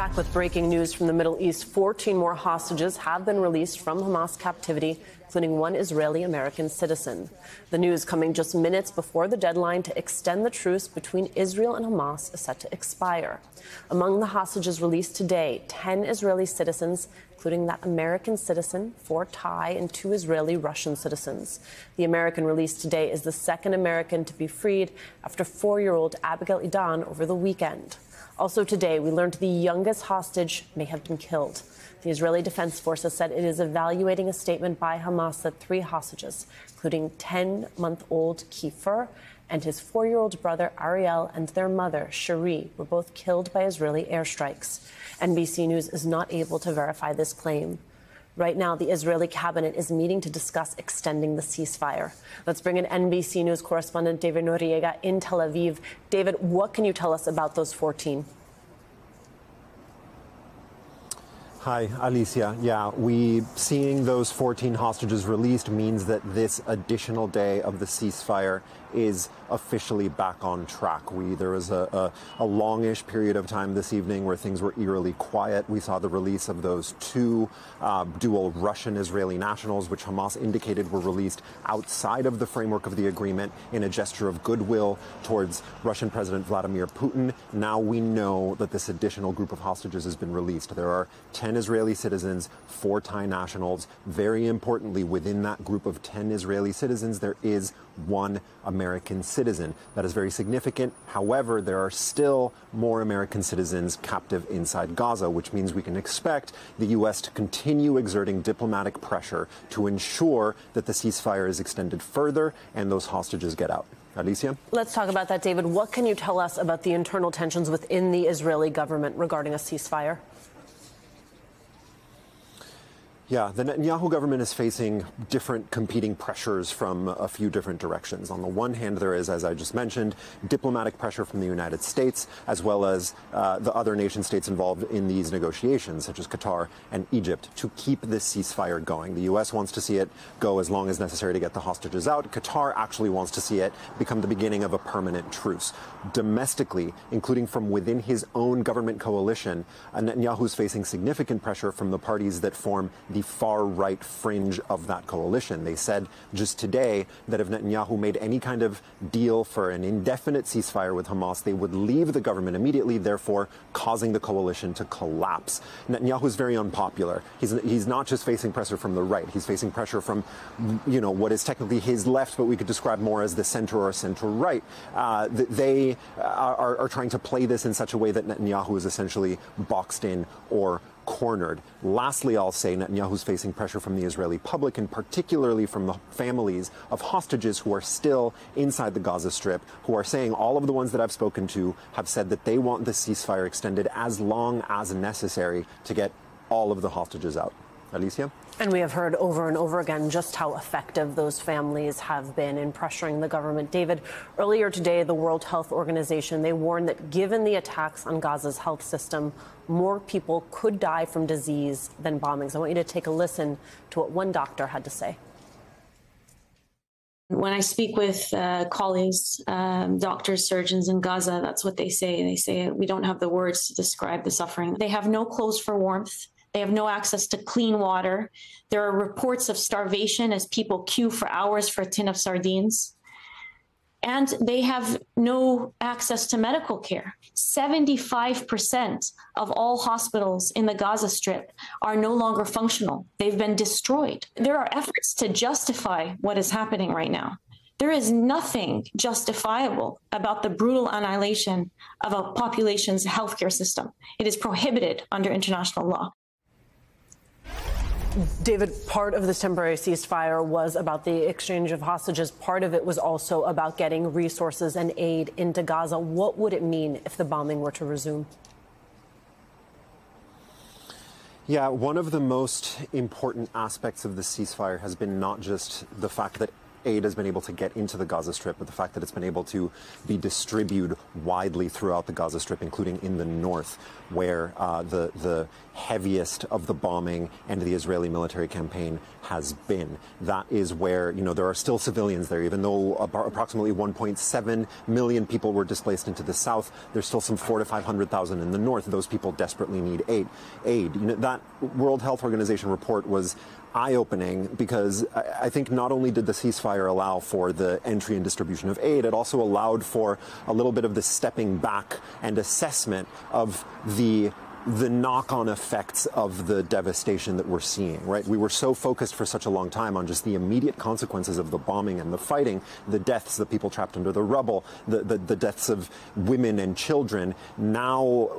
Back with breaking news from the Middle East. 14 more hostages have been released from Hamas captivity, including one Israeli-American citizen. The news coming just minutes before the deadline to extend the truce between Israel and Hamas is set to expire. Among the hostages released today, 10 Israeli citizens, including that American citizen, 4 Thai and 2 Israeli Russian citizens. The American released today is the second American to be freed after 4-year-old Abigail Idan over the weekend. Also today, we learned the youngest hostage may have been killed. The Israeli Defense Forces said it is evaluating a statement by Hamas that 3 hostages, including 10-month-old Kiefer and his 4-year-old brother Ariel and their mother, Cherie, were both killed by Israeli airstrikes. NBC News is not able to verify this claim. Right now, the Israeli cabinet is meeting to discuss extending the ceasefire. Let's bring in NBC News correspondent David Noriega in Tel Aviv. David, what can you tell us about those 14? Hi, Alicia. Yeah, seeing those 14 hostages released means that this additional day of the ceasefire is officially back on track. There was a longish period of time this evening where things were eerily quiet. We saw the release of those 2 dual Russian-Israeli nationals, which Hamas indicated were released outside of the framework of the agreement in a gesture of goodwill towards Russian President Vladimir Putin. Now we know that this additional group of hostages has been released. There are 10 Israeli citizens, 4 Thai nationals. Very importantly, within that group of 10 Israeli citizens, there is 1 American citizen. That is very significant. However, there are still more American citizens captive inside Gaza, which means we can expect the U.S. to continue exerting diplomatic pressure to ensure that the ceasefire is extended further and those hostages get out. Alicia? Let's talk about that, David. What can you tell us about the internal tensions within the Israeli government regarding a ceasefire? Yeah, the Netanyahu government is facing different competing pressures from a few different directions. On the one hand, there is, as I just mentioned, diplomatic pressure from the United States, as well as the other nation states involved in these negotiations, such as Qatar and Egypt, to keep this ceasefire going. The U.S. wants to see it go as long as necessary to get the hostages out. Qatar actually wants to see it become the beginning of a permanent truce. Domestically, including from within his own government coalition, Netanyahu is facing significant pressure from the parties that form the far-right fringe of that coalition. They said just today that if Netanyahu made any kind of deal for an indefinite ceasefire with Hamas, they would leave the government immediately, therefore causing the coalition to collapse. Netanyahu is very unpopular. He's not just facing pressure from the right. He's facing pressure from, what is technically his left, but we could describe more as the center or center-right. They are trying to play this in such a way that Netanyahu is essentially boxed in or cornered. Lastly, I'll say Netanyahu's facing pressure from the Israeli public, and particularly from the families of hostages who are still inside the Gaza Strip, who are saying, all of the ones that I've spoken to have said that they want the ceasefire extended as long as necessary to get all of the hostages out. Alicia? And we have heard over and over again just how effective those families have been in pressuring the government. David, earlier today, the World Health Organization, they warned that given the attacks on Gaza's health system, more people could die from disease than bombings. I want you to take a listen to what one doctor had to say. When I speak with colleagues, doctors, surgeons in Gaza, that's what they say. They say, we don't have the words to describe the suffering. They have no clothes for warmth. They have no access to clean water. There are reports of starvation as people queue for hours for a tin of sardines. And they have no access to medical care. 75% of all hospitals in the Gaza Strip are no longer functional. They've been destroyed. There are efforts to justify what is happening right now. There is nothing justifiable about the brutal annihilation of a population's healthcare system. It is prohibited under international law. David, part of this temporary ceasefire was about the exchange of hostages. Part of it was also about getting resources and aid into Gaza. What would it mean if the bombing were to resume? Yeah, one of the most important aspects of the ceasefire has been not just the fact that aid has been able to get into the Gaza Strip, but the fact that it's been able to be distributed widely throughout the Gaza Strip, including in the north, where the heaviest of the bombing and the Israeli military campaign has been. That is where, there are still civilians there, even though approximately 1.7 million people were displaced into the south. There's still some 400,000 to 500,000 in the north. Those people desperately need aid. That World Health Organization report was eye-opening because I think not only did the ceasefire allow for the entry and distribution of aid, it also allowed for a little bit of the stepping back and assessment of the knock-on effects of the devastation that we're seeing, right? We were so focused for such a long time on just the immediate consequences of the bombing and the fighting, the deaths, the people trapped under the rubble, the deaths of women and children. Now,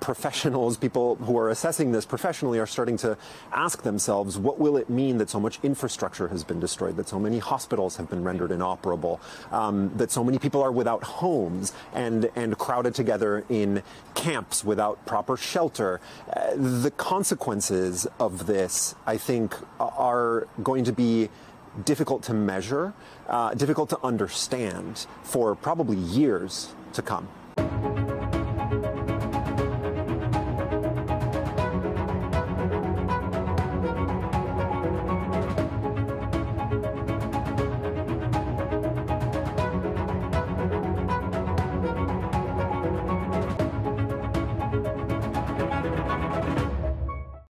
professionals, people who are assessing this professionally are starting to ask themselves, what will it mean that so much infrastructure has been destroyed, that so many hospitals have been rendered inoperable, that so many people are without homes and crowded together in camps without proper shelter. The consequences of this, I think, are going to be difficult to measure, difficult to understand for probably years to come.